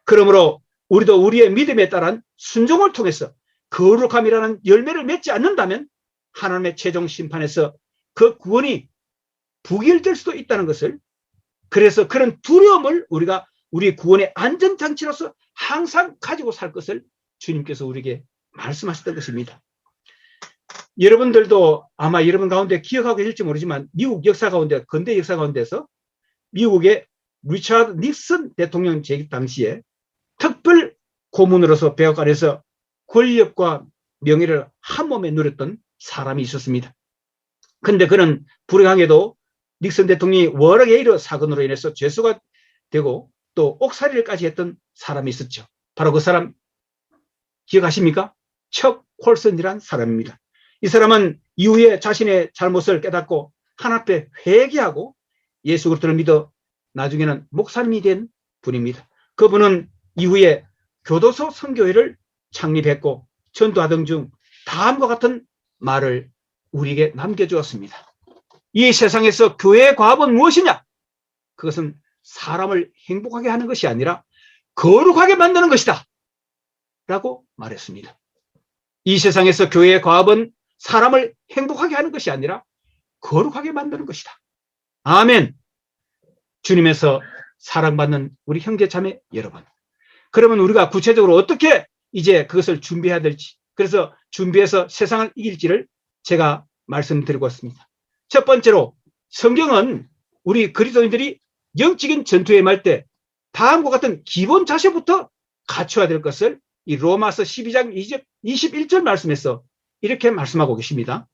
그러므로 우리도 우리의 믿음에 따른 순종을 통해서 거룩함이라는 열매를 맺지 않는다면 하나님의 최종 심판에서 그 구원이 부결될 수도 있다는 것을, 그래서 그런 두려움을 우리가 우리 구원의 안전장치로서 항상 가지고 살 것을 주님께서 우리에게 말씀하셨던 것입니다. 여러분들도 아마 여러분 가운데 기억하고 계실지 모르지만 미국 역사 가운데, 근대 역사 가운데서 미국의 리처드 닉슨 대통령 재임 당시에 특별 고문으로서 백악관에서 권력과 명예를 한 몸에 누렸던 사람이 있었습니다. 그런데 그는 불행하게도 닉슨 대통령이 워러게이트 사건으로 인해서 죄수가 되고 또 옥살이를까지 했던 사람이 있었죠. 바로 그 사람 기억하십니까? 척 콜슨이라는 사람입니다. 이 사람은 이후에 자신의 잘못을 깨닫고 하나님 앞에 회개하고 예수 그리스도를 믿어 나중에는 목사님이 된 분입니다. 그분은 이후에 교도소 선교회를 창립했고 전도하던 중 다음과 같은 말을 우리에게 남겨주었습니다. 이 세상에서 교회의 과업은 무엇이냐? 그것은 사람을 행복하게 하는 것이 아니라 거룩하게 만드는 것이다 라고 말했습니다. 이 세상에서 교회의 과업은 사람을 행복하게 하는 것이 아니라 거룩하게 만드는 것이다. 아멘. 주님에서 사랑받는 우리 형제 자매 여러분, 그러면 우리가 구체적으로 어떻게 이제 그것을 준비해야 될지, 그래서 준비해서 세상을 이길지를 제가 말씀드리고 있습니다. 첫 번째로 성경은 우리 그리스도인들이 영적인 전투에 임할 때 다음과 같은 기본 자세부터 갖춰야 될 것을 이 로마서 12장 21절 말씀에서 이렇게 말씀하고 계십니다.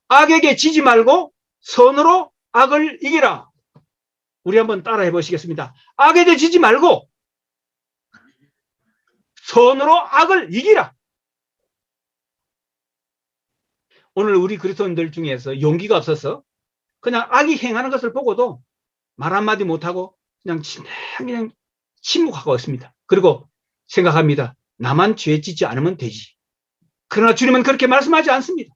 악에게 지지 말고 선으로 악을 이기라. 우리 한번 따라해 보시겠습니다. 악에게 지지 말고 선으로 악을 이기라. 오늘 우리 그리스도인들 중에서 용기가 없어서 그냥 악이 행하는 것을 보고도 말 한마디 못하고 그냥 침묵하고 있습니다. 그리고 생각합니다. 나만 죄 짓지 않으면 되지. 그러나 주님은 그렇게 말씀하지 않습니다.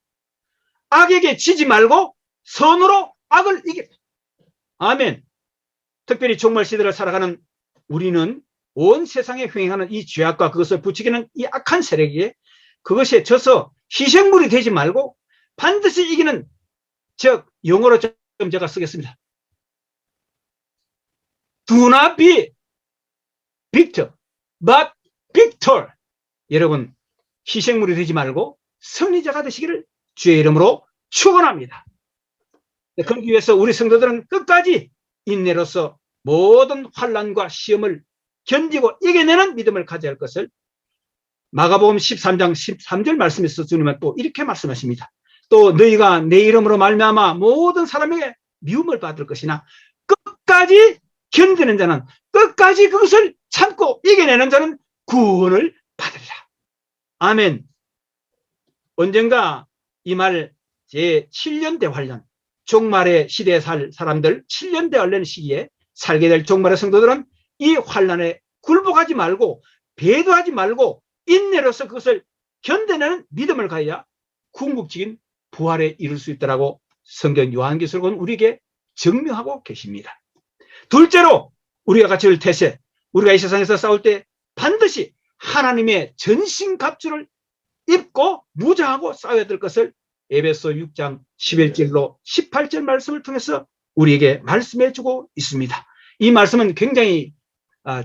악에게 지지 말고 선으로 악을 이기라. 아멘. 특별히 종말 시대를 살아가는 우리는 온 세상에 횡행하는 이 죄악과 그것을 부추기는 이 악한 세력에 그것에 져서 희생물이 되지 말고 반드시 이기는, 즉 영어로 좀 제가 쓰겠습니다. Do not be victor, but victor. 여러분, 희생물이 되지 말고 승리자가 되시기를 주의 이름으로 축원합니다. 그러기 위해서 우리 성도들은 끝까지 인내로서 모든 환난과 시험을 견디고 이겨내는 믿음을 가져야 할 것을 마가복음 13장 13절 말씀에서 주님은 또 이렇게 말씀하십니다. 또 너희가 내 이름으로 말미암아 모든 사람에게 미움을 받을 것이나 끝까지 견디는 자는, 끝까지 그것을 참고 이겨내는 자는 구원을 받으리라. 아멘. 언젠가 이 말 제7년 대환란, 종말의 시대에 살 사람들, 7년 대환란 시기에 살게 될 종말의 성도들은 이 환란에 굴복하지 말고 배도하지 말고 인내로서 그것을 견뎌내는 믿음을 가져야 궁극적인 부활에 이룰 수 있다라고 성경 요한계시록은 우리에게 증명하고 계십니다. 둘째로 우리가 갖출 태세, 우리가 이 세상에서 싸울 때 반드시 하나님의 전신갑주를 입고 무장하고 싸워야 될 것을 에베소 6장 11절로 18절 말씀을 통해서 우리에게 말씀해 주고 있습니다. 이 말씀은 굉장히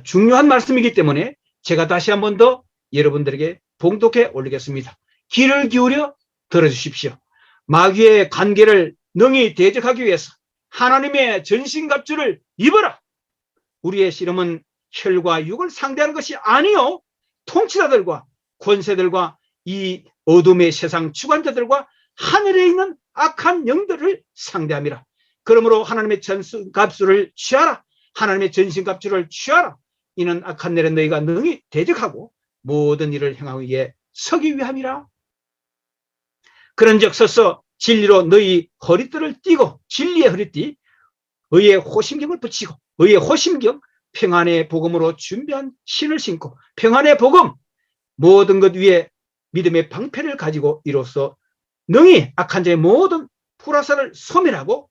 중요한 말씀이기 때문에 제가 다시 한 번 더 여러분들에게 봉독해 올리겠습니다. 귀를 기울여 들어주십시오. 마귀의 관계를 능히 대적하기 위해서 하나님의 전신갑주를 입어라. 우리의 씨름은 혈과 육을 상대하는 것이 아니요 통치자들과 권세들과 이 어둠의 세상 주관자들과 하늘에 있는 악한 영들을 상대함이라. 그러므로 하나님의 전신갑주를 취하라. 하나님의 전신갑주를 취하라. 이는 악한 날에 너희가 능히 대적하고 모든 일을 행하기 위해 서기 위함이라. 그런즉 서서 진리로 너희 허리띠를 띠고 진리의 허리띠 의의 호심경을 붙이고 의의 호심경 평안의 복음으로 준비한 신을 신고 평안의 복음 모든 것 위에 믿음의 방패를 가지고 이로써 능히 악한 자의 모든 불화살을 소멸하고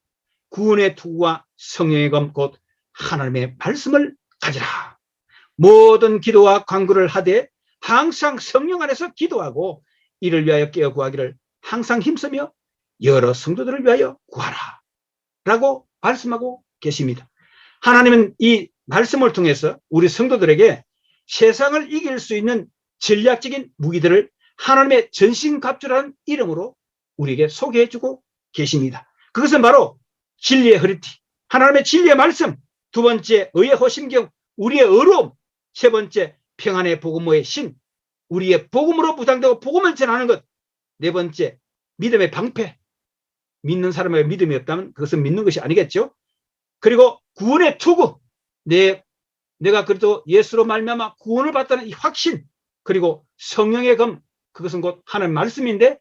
구원의 투구와 성령의 검 곧 하나님의 말씀을 가지라. 모든 기도와 간구를 하되 항상 성령 안에서 기도하고 이를 위하여 깨어 구하기를 항상 힘쓰며 여러 성도들을 위하여 구하라 라고 말씀하고 계십니다. 하나님은 이 말씀을 통해서 우리 성도들에게 세상을 이길 수 있는 전략적인 무기들을 하나님의 전신갑주라는 이름으로 우리에게 소개해주고 계십니다. 그것은 바로 진리의 허리띠, 하나님의 진리의 말씀, 두 번째 의의 호심경, 우리의 의로움, 세 번째 평안의 복음의 신, 우리의 복음으로 무장되고 복음을 전하는 것, 네 번째 믿음의 방패, 믿는 사람에게 믿음이 없다면 그것은 믿는 것이 아니겠죠. 그리고 구원의 투구, 내가 그래도 예수로 말미암아 구원을 받다는 이 확신, 그리고 성령의 검, 그것은 곧 하나님 말씀인데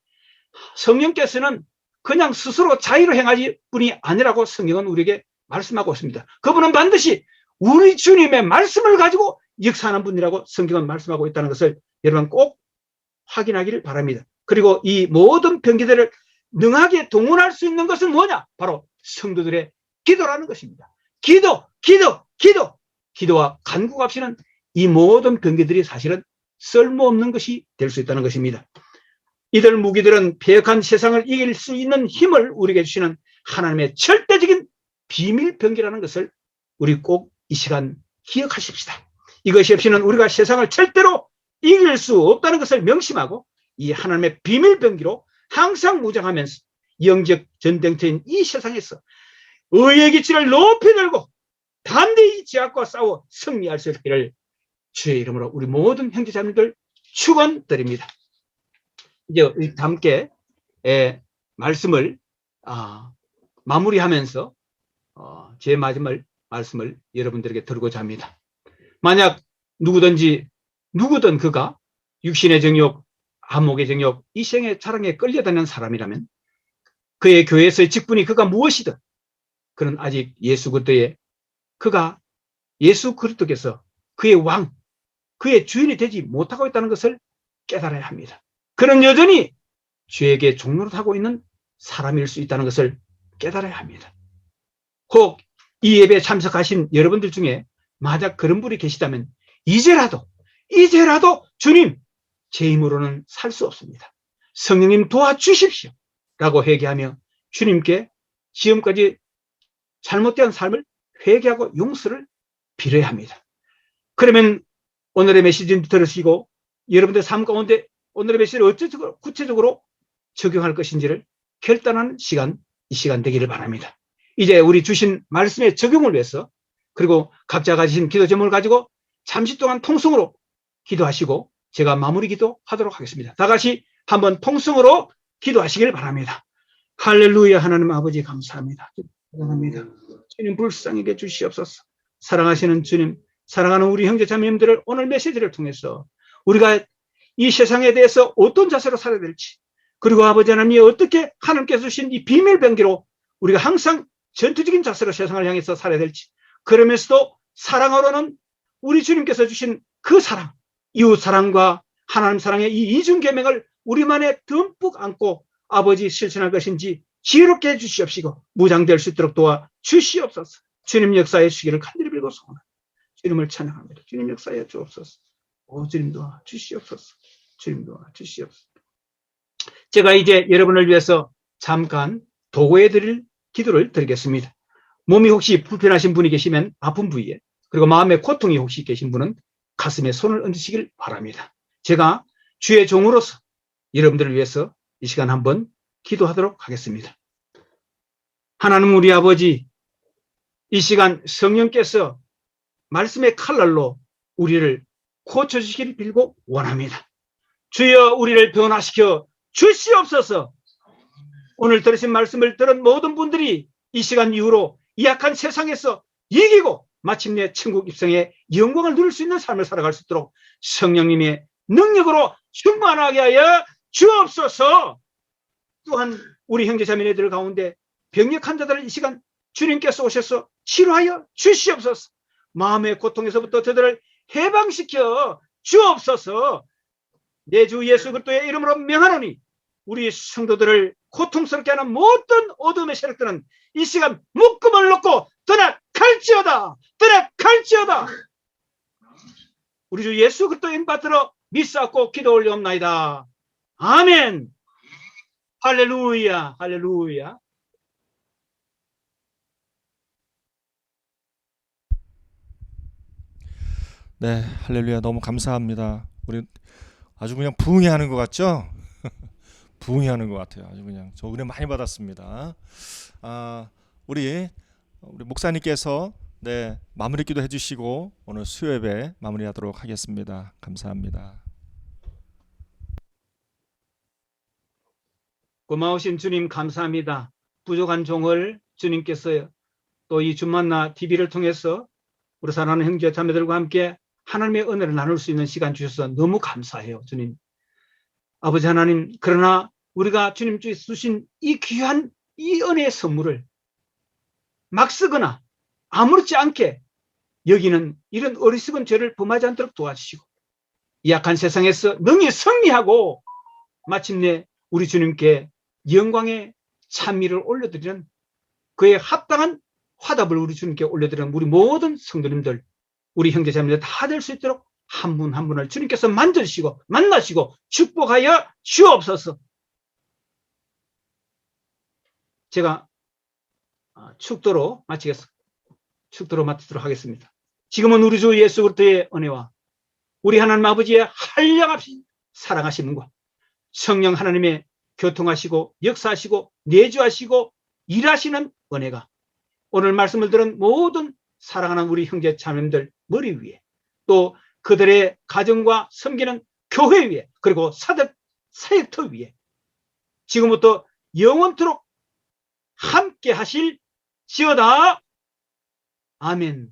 성령께서는 그냥 스스로 자의로 행하지 뿐이 아니라고 성경은 우리에게 말씀하고 있습니다. 그분은 반드시 우리 주님의 말씀을 가지고 역사하는 분이라고 성경은 말씀하고 있다는 것을 여러분 꼭 확인하기를 바랍니다. 그리고 이 모든 병기들을 능하게 동원할 수 있는 것은 뭐냐? 바로 성도들의 기도라는 것입니다. 기도와 간구 없이는 이 모든 병기들이 사실은 쓸모없는 것이 될 수 있다는 것입니다. 이들 무기들은 패역한 세상을 이길 수 있는 힘을 우리에게 주시는 하나님의 절대적인 비밀 병기라는 것을 우리 꼭 이 시간 기억하십시다. 이것이 없이는 우리가 세상을 절대로 이길 수 없다는 것을 명심하고 이 하나님의 비밀 병기로 항상 무장하면서 영적 전쟁터인 이 세상에서 의의 기치를 높이 들고 담대히 죄악과 싸워 승리할 수 있기를 주의 이름으로 우리 모든 형제자매들 축원드립니다. 이제 함께 말씀을 마무리하면서 제 마지막 말씀을 여러분들에게 드리고자 합니다. 만약 누구든 그가 육신의 정욕, 안목의 정욕, 이생의 자랑에 끌려다니는 사람이라면 그의 교회에서의 직분이 그가 무엇이든 그는 아직 예수 그리스도께서 그의 왕, 그의 주인이 되지 못하고 있다는 것을 깨달아야 합니다. 그는 여전히 죄에게 종노릇하고 있는 사람일 수 있다는 것을 깨달아야 합니다. 혹 이 예배에 참석하신 여러분들 중에 만약 그런 분이 계시다면 이제라도 주님, 제 힘으로는 살 수 없습니다. 성령님 도와주십시오 라고 회개하며 주님께 지금까지 잘못된 삶을 회개하고 용서를 빌어야 합니다. 그러면 오늘의 메시지를 들으시고 여러분들 삶 가운데 오늘의 메시지를 어떻게 구체적으로 적용할 것인지를 결단하는 시간, 이 시간 되기를 바랍니다. 이제 우리 주신 말씀의 적용을 위해서 그리고 각자 가지신 기도 제목을 가지고 잠시 동안 통성으로 기도하시고 제가 마무리 기도하도록 하겠습니다. 다 같이 한번 통성으로 기도하시길 바랍니다. 할렐루야. 하나님 아버지 감사합니다. 감사합니다. 주님 불쌍히 여겨 주시옵소서. 사랑하시는 주님, 사랑하는 우리 형제 자매님들을 오늘 메시지를 통해서 우리가 이 세상에 대해서 어떤 자세로 살아야 될지, 그리고 아버지 하나님이 어떻게 하나님께서 주신 이 비밀 병기로 우리가 항상 전투적인 자세로 세상을 향해서 살아야 될지, 그러면서도 사랑으로는 우리 주님께서 주신 그 사랑, 이웃 사랑과 하나님 사랑의 이 이중 계명을 우리만에 듬뿍 안고 아버지 실천할 것인지 지혜롭게 해주시옵시고 무장될 수 있도록 도와 주시옵소서. 주님 역사해 주시기를 간절히 빌고 소원합니다. 주님을 찬양합니다. 주님 역사해 주옵소서. 주님 도와 주시옵소서. 주님 도와 주시옵소서. 제가 이제 여러분을 위해서 잠깐 도구해 드릴 기도를 드리겠습니다. 몸이 혹시 불편하신 분이 계시면 아픈 부위에, 그리고 마음의 고통이 혹시 계신 분은 가슴에 손을 얹으시길 바랍니다. 제가 주의 종으로서 여러분들을 위해서 이 시간 한번 기도하도록 하겠습니다. 하나님 우리 아버지, 이 시간 성령께서 말씀의 칼날로 우리를 고쳐주시길 빌고 원합니다. 주여 우리를 변화시켜 주시옵소서. 오늘 들으신 말씀을 들은 모든 분들이 이 시간 이후로 이 약한 세상에서 이기고 마침내 천국 입성의 영광을 누릴 수 있는 삶을 살아갈 수 있도록 성령님의 능력으로 충만하게 하여 주옵소서. 또한 우리 형제자매들 가운데 병력한 자들을 이 시간 주님께서 오셔서 치료하여 주시옵소서. 마음의 고통에서부터 저들을 해방시켜 주옵소서. 내 주 예수 그리스도의 이름으로 명하노니 우리 성도들을 고통스럽게 하는 모든 어둠의 세력들은 이 시간 묶음을 놓고 떠나갈지어다. 떠나갈지어다. 우리 주 예수 그리스도의 이름 받들어 믿사옵고 기도 올려옵나이다. 아멘. 할렐루야. 할렐루야. 네, 할렐루야. 너무 감사합니다. 우리 아주 그냥 부흥회하는 것 같죠? 부흥회하는 것 같아요. 아주 그냥 저 은혜 많이 받았습니다. 우리 목사님께서 네, 마무리 기도 해주시고 오늘 수요예배 마무리하도록 하겠습니다. 감사합니다. 고마우신 주님 감사합니다. 부족한 종을 주님께서 또 이 주만나 TV를 통해서 우리 사랑하는 형제 자매들과 함께 하나님의 은혜를 나눌 수 있는 시간 주셔서 너무 감사해요. 주님. 아버지 하나님, 그러나 우리가 주님 주에 주신 이 귀한 이 은혜의 선물을 막 쓰거나 아무렇지 않게 여기는 이런 어리석은 죄를 범하지 않도록 도와주시고 이 약한 세상에서 능히 승리하고 마침내 우리 주님께 영광의 찬미를 올려드리는 그에 합당한 화답을 우리 주님께 올려드리는 우리 모든 성도님들, 우리 형제자매들 다 될 수 있도록 한 분 한 분을 주님께서 만져주시고 만나시고 축복하여 주옵소서. 제가 축도로 마치겠습니다. 축도로 마치도록 하겠습니다. 지금은 우리 주 예수 그리스도의 은혜와 우리 하나님 아버지의 한량없이 사랑하심과 성령 하나님의 교통하시고 역사하시고 내주하시고 일하시는 은혜가 오늘 말씀을 들은 모든 사랑하는 우리 형제 자매들 머리 위에, 또 그들의 가정과 섬기는 교회 위에, 그리고 사역터 위에 지금부터 영원토록 함께 하실지어다. 아멘.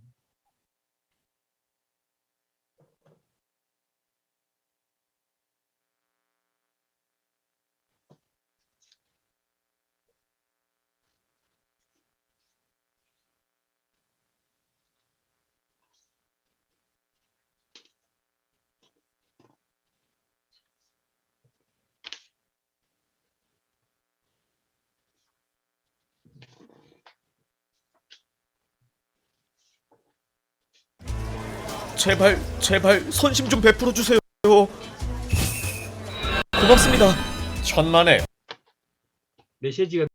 제발 선심 좀 베풀어 주세요. 고맙습니다. 천만에 메시지가